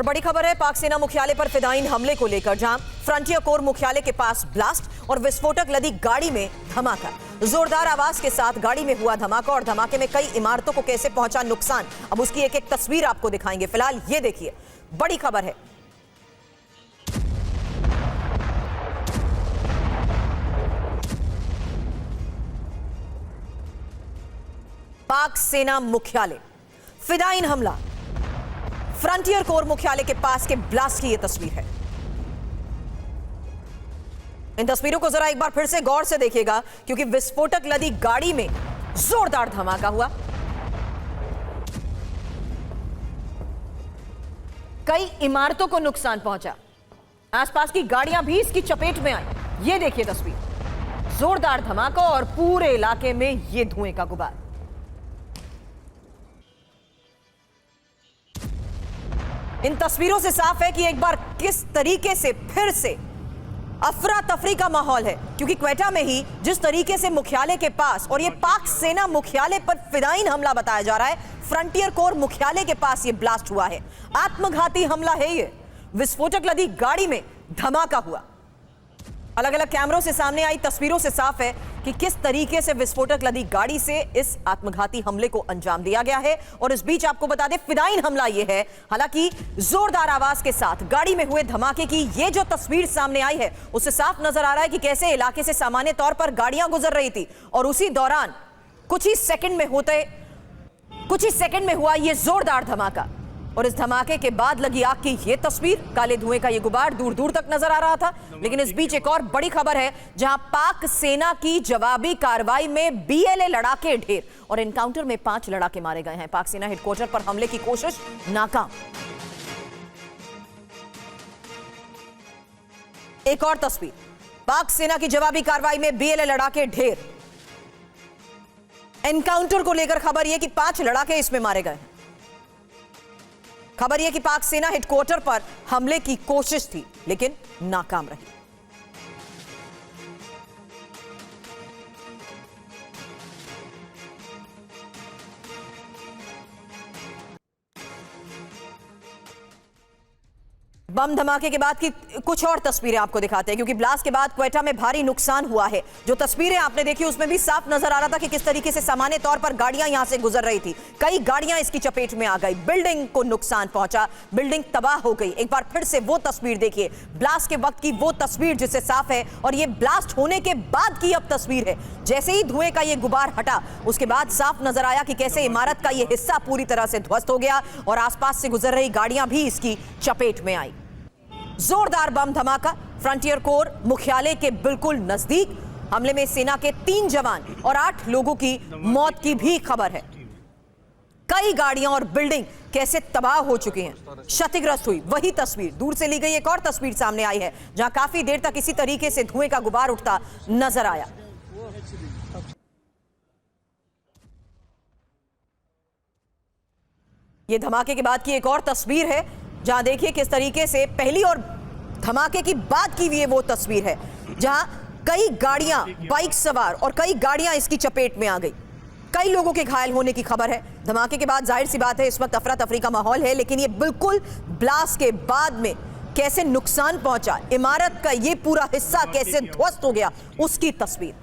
और बड़ी खबर है पाक सेना मुख्यालय पर फिदायीन हमले को लेकर, जहां फ्रंटियर कोर मुख्यालय के पास ब्लास्ट और विस्फोटक लदी गाड़ी में धमाका। जोरदार आवाज के साथ गाड़ी में हुआ धमाका और धमाके में कई इमारतों को कैसे पहुंचा नुकसान, अब उसकी एक एक तस्वीर आपको दिखाएंगे। फिलहाल ये देखिए, बड़ी खबर है। पाक सेना मुख्यालय, फिदायीन हमला, फ्रंटियर कोर मुख्यालय के पास के ब्लास्ट की यह तस्वीर है। इन तस्वीरों को जरा एक बार फिर से गौर से देखिएगा, क्योंकि विस्फोटक लदी गाड़ी में जोरदार धमाका हुआ। कई इमारतों को नुकसान पहुंचा, आसपास की गाड़ियां भी इसकी चपेट में आई। यह देखिए तस्वीर, जोरदार धमाका और पूरे इलाके में यह धुएं का गुबार। इन तस्वीरों से साफ है कि एक बार किस तरीके से फिर से अफरा तफरी का माहौल है, क्योंकि क्वेटा में ही जिस तरीके से मुख्यालय के पास, और ये पाक सेना मुख्यालय पर फिदायीन हमला बताया जा रहा है, फ्रंटियर कोर मुख्यालय के पास ये ब्लास्ट हुआ है। आत्मघाती हमला है ये। विस्फोटक लदी गाड़ी में धमाका हुआ। अलग अलग कैमरों से सामने आई तस्वीरों से साफ है कि किस तरीके से विस्फोटक लदी गाड़ी से इस आत्मघाती हमले को अंजाम दिया गया है। और इस बीच आपको बता दें, फिदायीन हमला यह है, हालांकि जोरदार आवाज के साथ गाड़ी में हुए धमाके की ये जो तस्वीर सामने आई है, उससे साफ नजर आ रहा है कि कैसे इलाके से सामान्य तौर पर गाड़ियां गुजर रही थी और उसी दौरान कुछ ही सेकंड में हुआ यह जोरदार धमाका। और इस धमाके के बाद लगी आग की यह तस्वीर, काले धुएं का यह गुबार दूर दूर तक नजर आ रहा था। लेकिन इस बीच एक और बड़ी खबर है, जहां पाक सेना की जवाबी कार्रवाई में बीएलए लड़ाके ढेर और एनकाउंटर में 5 लड़ाके मारे गए हैं। पाक सेना हेडक्वार्टर पर हमले की कोशिश नाकाम। एक और तस्वीर, पाक सेना की जवाबी कार्रवाई में बीएलए लड़ाके ढेर। एनकाउंटर को लेकर खबर यह कि 5 लड़ाके इसमें मारे गए। खबर यह कि पाक सेना हेडक्वार्टर पर हमले की कोशिश थी, लेकिन नाकाम रही। बम धमाके के बाद की कुछ और तस्वीरें आपको दिखाते हैं, क्योंकि ब्लास्ट के बाद क्वेटा में भारी नुकसान हुआ है। जो तस्वीरें आपने देखी उसमें भी साफ नजर आ रहा था कि किस तरीके से सामान्य तौर पर गाड़ियां यहां से गुजर रही थी। कई गाड़ियां इसकी चपेट में आ गई, बिल्डिंग को नुकसान पहुंचा, बिल्डिंग तबाह हो गई। एक बार फिर से वो तस्वीर देखिए, ब्लास्ट के वक्त की वो तस्वीर जिससे साफ है, और ये ब्लास्ट होने के बाद की अब तस्वीर है। जैसे ही धुएं का ये गुबार हटा, उसके बाद साफ नजर आया कि कैसे इमारत का ये हिस्सा पूरी तरह से ध्वस्त हो गया और आसपास से गुजर रही गाड़ियां भी इसकी चपेट में आई। जोरदार बम धमाका फ्रंटियर कोर मुख्यालय के बिल्कुल नजदीक। हमले में सेना के 3 जवान और 8 लोगों की मौत की भी खबर है। कई गाड़ियां और बिल्डिंग कैसे तबाह हो चुकी हैं, क्षतिग्रस्त हुई। वही तस्वीर दूर से ली गई एक और तस्वीर सामने आई है, जहां काफी देर तक इसी तरीके से धुएं का गुबार उठता नजर आया। यह धमाके के बाद की एक और तस्वीर है, जहां देखिए किस तरीके से पहली और धमाके की बाद की भी वो तस्वीर है, जहां कई गाड़ियां, बाइक सवार और कई गाड़ियां इसकी चपेट में आ गई। कई लोगों के घायल होने की खबर है। धमाके के बाद जाहिर सी बात है इस वक्त अफरा तफरी का माहौल है, लेकिन ये बिल्कुल ब्लास्ट के बाद में कैसे नुकसान पहुंचा, इमारत का ये पूरा हिस्सा कैसे ध्वस्त हो गया, उसकी तस्वीर।